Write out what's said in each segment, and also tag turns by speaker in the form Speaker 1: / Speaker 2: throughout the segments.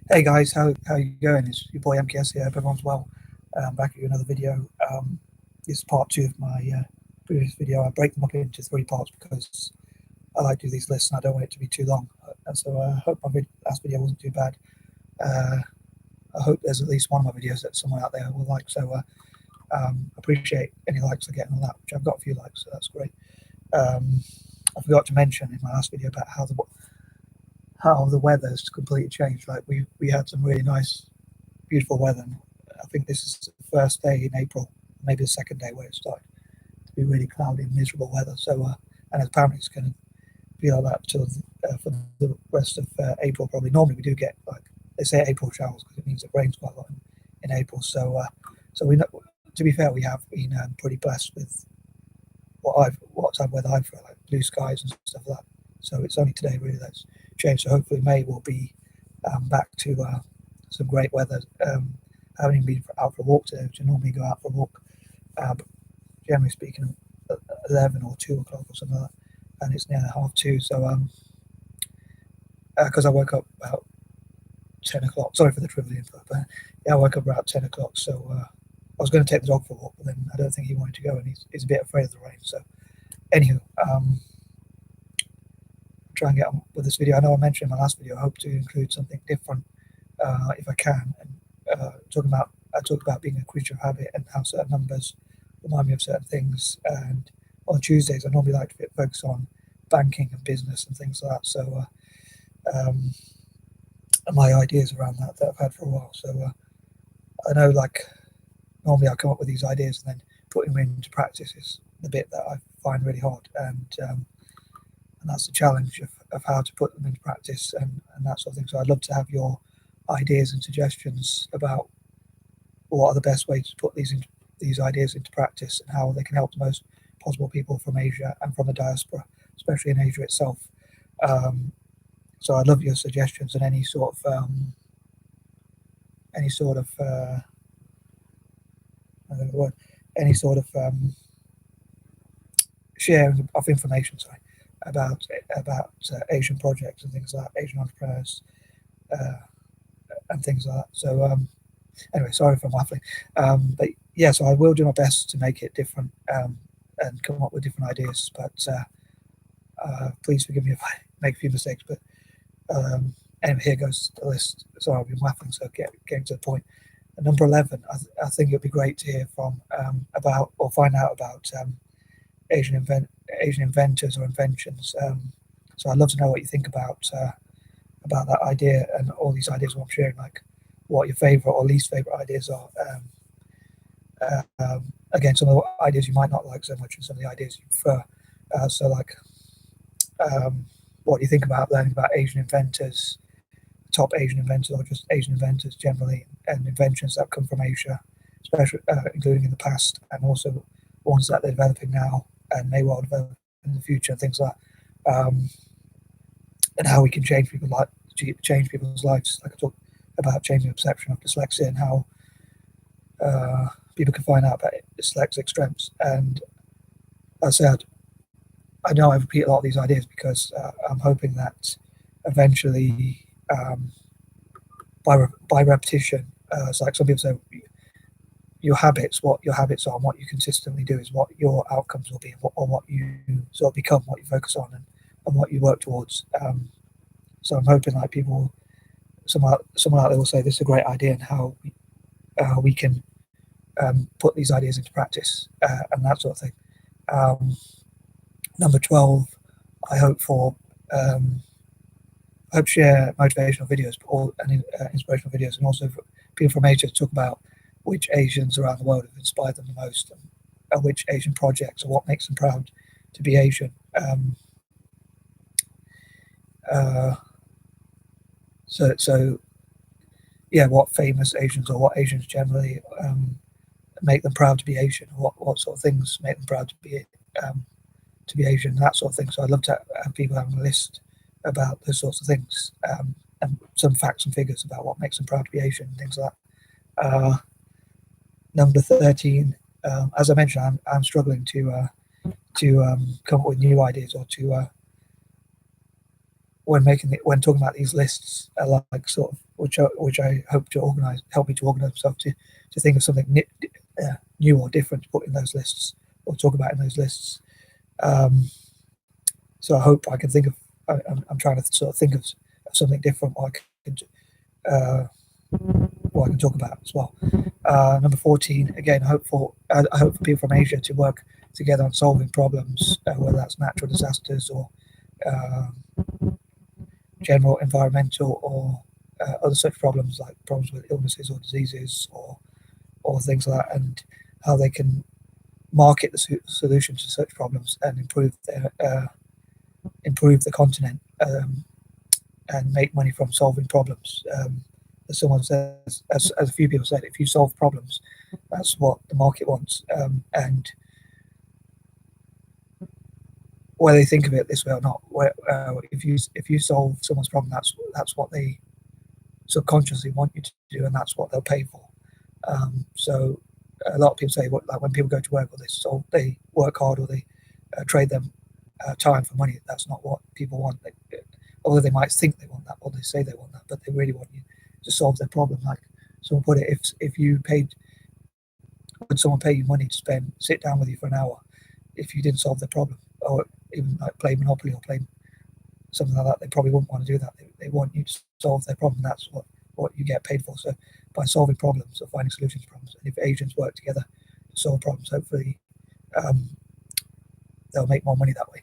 Speaker 1: Hey guys, how you going? It's your boy M.K.S here. Hope everyone's well. Back at you another video. This is part two of my previous video. I break them up into three parts because I like to do these lists and I don't want it to be too long. And so I hope my last video wasn't too bad. Uh, I hope there's at least one of my videos that someone out there will like. So appreciate any likes I get on that, which I've got a few likes, so that's great. I forgot to mention in my last video about how the weather's completely changed. Like we had some really nice, beautiful weather. And I think this is the first day in April, maybe the second day where it started to be really cloudy and miserable weather. So and apparently it's going to be like that till for the rest of April probably. Normally we do get, like they say, April showers because it means it rains quite a lot in April. So we know, to be fair, we have been pretty blessed with what type of weather I've felt, like blue skies and stuff like that. So it's only today really that's changed. So hopefully May will be back to some great weather. I haven't even been out for a walk today, which I normally go out for a walk, but generally speaking, 11 or 2 o'clock or something like that, and it's near 2:30. So because I woke up about 10 o'clock. Sorry for the trivial info, but yeah, I woke up about 10 o'clock. So I was going to take the dog for a walk, but then I don't think he wanted to go, and he's a bit afraid of the rain. So anywho, try and get on with this video. I know I mentioned in my last video I hope to include something different if I can, and I talk about being a creature of habit and how certain numbers remind me of certain things. And on Tuesdays I normally like to focus on banking and business and things like that. So my ideas around that I've had for a while. So I know, like, normally I come up with these ideas and then putting them into practice is the bit that I find really hard, and that's the challenge of how to put them into practice and that sort of thing. So I'd love to have your ideas and suggestions about what are the best ways to put these ideas into practice and how they can help the most possible people from Asia and from the diaspora, especially in Asia itself. So I'd love your suggestions and any sort of I don't know the word, any sort of sharing of information, sorry, about Asian projects and things like that, Asian entrepreneurs and things like that. So anyway, sorry if I'm waffling, but yeah, so I will do my best to make it different and come up with different ideas. But please forgive me if I make a few mistakes. But anyway, here goes the list. Sorry, I've been waffling, so getting to the point. At number 11, I think it'd be great to hear from about or find out about Asian inventors or inventions. So I'd love to know what you think about that idea and all these ideas I'm sharing, like what your favourite or least favourite ideas are. Again, some of the ideas you might not like so much and some of the ideas you prefer. So like, what do you think about learning about Asian inventors, top Asian inventors, or just Asian inventors generally, and inventions that come from Asia, especially including in the past, and also ones that they're developing now and may well develop in the future, and things like that. And how we can change people's lives. Like I talked about changing the perception of dyslexia and how people can find out about dyslexic strengths. And as I said, I know I repeat a lot of these ideas because I'm hoping that eventually, by repetition, it's like some people say, what your habits are and what you consistently do is what your outcomes will be, or what you sort of become, what you focus on, and what you work towards. So I'm hoping like someone out there will say this is a great idea and how we can put these ideas into practice and that sort of thing. Number 12, I hope share motivational videos and inspirational videos, and also for people from Asia to talk about which Asians around the world have inspired them the most, and which Asian projects or what makes them proud to be Asian. So yeah, what famous Asians or what Asians generally make them proud to be Asian, or what sort of things make them proud to be Asian, that sort of thing. So I'd love to have people having a list about those sorts of things, and some facts and figures about what makes them proud to be Asian, and things like that. Number 13, as I mentioned, I'm struggling to come up with new ideas or to when talking about these lists, like sort of which I hope to help me to organise myself to think of something new or different to put in those lists or talk about in those lists. So I hope I can think of. I'm trying to sort of think of something different what I can talk about as well. Number 14, again, I hope for people from Asia to work together on solving problems, whether that's natural disasters or general environmental or other such problems, like problems with illnesses or diseases or things like that, and how they can market the solution to such problems and improve the continent, and make money from solving problems. As someone says, as a few people said, if you solve problems, that's what the market wants. And whether they think of it this way or not, if you solve someone's problem, that's what they subconsciously want you to do, and that's what they'll pay for. So a lot of people say, like when people go to work or they work hard or they trade them time for money. That's not what people want. Although they might think they want that, or they say they want that, but they really want you to solve their problem. Like someone put it, if you paid, would someone pay you money to sit down with you for an hour if you didn't solve their problem, or even like play Monopoly or play something like that? They probably wouldn't want to do that. They want you to solve their problem. That's what you get paid for. So by solving problems or finding solutions to problems, and if Asians work together to solve problems, hopefully they'll make more money that way.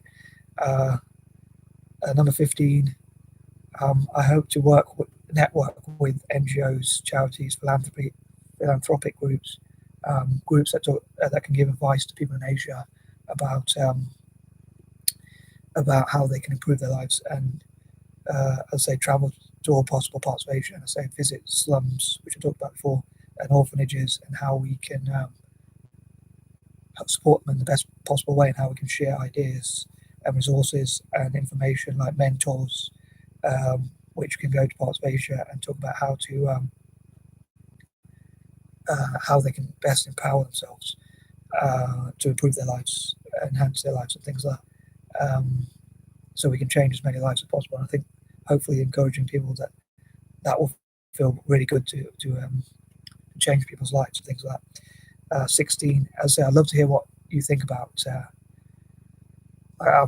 Speaker 1: Number 15, I hope to network with NGOs, charities, philanthropic groups, groups that can give advice to people in Asia about how they can improve their lives, and I'd say travel to all possible parts of Asia, and I say visit slums, which I talked about before, and orphanages, and how we can support them in the best possible way, and how we can share ideas and resources and information like mentors, which can go to parts of Asia and talk about how they can best empower themselves to improve their lives, enhance their lives, and things like that. So we can change as many lives as possible. And I think hopefully encouraging people that will feel really good to change people's lives and things like that. 16, as I say, I'd love to hear what you think about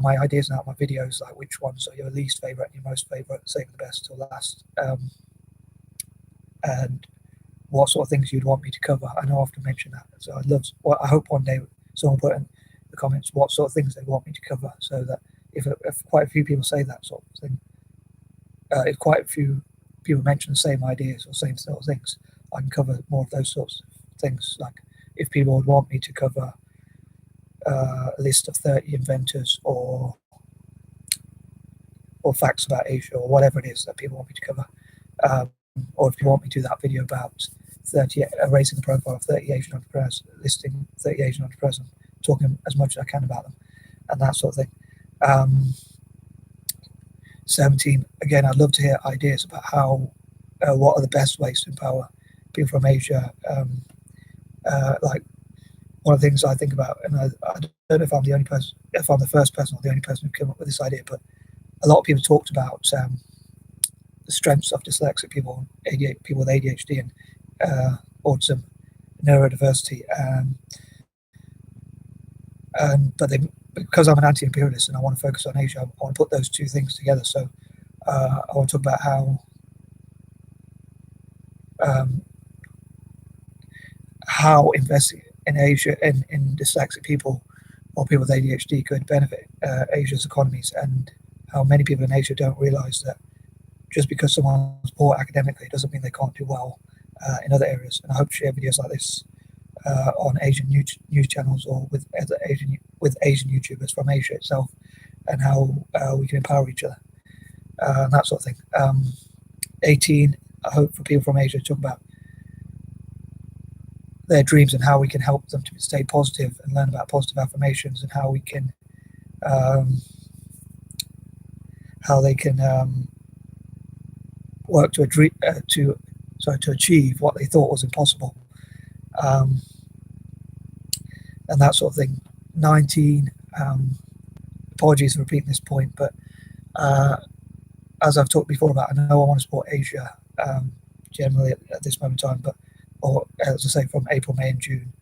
Speaker 1: my ideas and my videos, like which ones are your least favourite and your most favourite, saving the best till last, and what sort of things you'd want me to cover. I know I often mention that, so I hope one day someone put in the comments what sort of things they want me to cover, so that if quite a few people say that sort of thing, if quite a few people mention the same ideas or same sort of things, I can cover more of those sorts of things. Like if people would want me to cover a list of 30 inventors or facts about Asia, or whatever it is that people want me to cover, or if you want me to do that video about raising the profile of 30 Asian entrepreneurs, listing 30 Asian entrepreneurs, and talking as much as I can about them and that sort of thing. 17, again, I'd love to hear ideas about what are the best ways to empower people from Asia. Like one of the things I think about, and I don't know if I'm the first person or the only person who came up with this idea, but a lot of people talked about the strengths of dyslexic people, people with ADHD and autism, neurodiversity, but because I'm an anti-imperialist and I want to focus on Asia, I want to put those two things together. So I want to talk about how investing in Asia in dyslexic people or people with ADHD could benefit Asia's economies, and how many people in Asia don't realize that just because someone's poor academically doesn't mean they can't do well in other areas. And I hope to share videos like this on Asian news channels or with Asian YouTubers from Asia itself, and how we can empower each other and that sort of thing. 18, I hope for people from Asia to talk about their dreams and how we can help them to stay positive and learn about positive affirmations, and how we can work to achieve what they thought was impossible, and that sort of thing. 19, apologies for repeating this point, but as I've talked before about, I know I want to support Asia generally at this moment in time, but or as I say, from April, May, and June.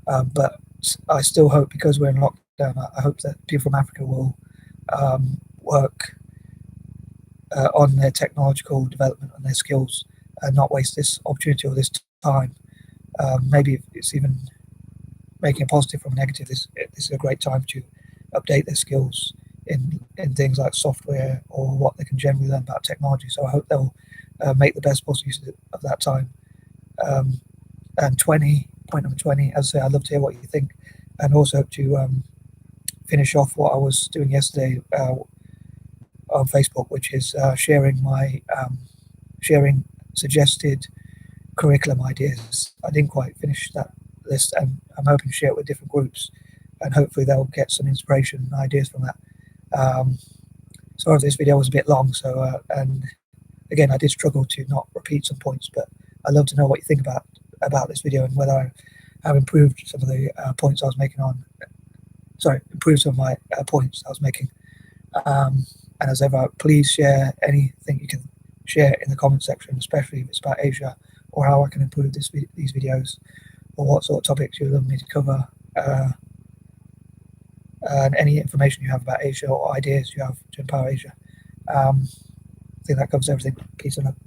Speaker 1: But I still hope, because we're in lockdown, I hope that people from Africa will work on their technological development and their skills, and not waste this opportunity or this time. Maybe it's even making a positive from a negative. This is a great time to update their skills in things like software or what they can generally learn about technology. So I hope they'll make the best possible use of that time. And point number 20, as I say, I'd love to hear what you think, and also to finish off what I was doing yesterday on Facebook, which is sharing suggested curriculum ideas. I didn't quite finish that list, and I'm hoping to share it with different groups, and hopefully they'll get some inspiration and ideas from that. Sorry if this video was a bit long, so and again, I did struggle to not repeat some points, but I'd love to know what you think about this video, and whether I have improved some of the points I was making improved some of my points I was making. And as ever, please share anything you can share in the comment section, especially if it's about Asia, or how I can improve these videos, or what sort of topics you'd love me to cover, and any information you have about Asia or ideas you have to empower Asia. I think that covers everything. Peace and love.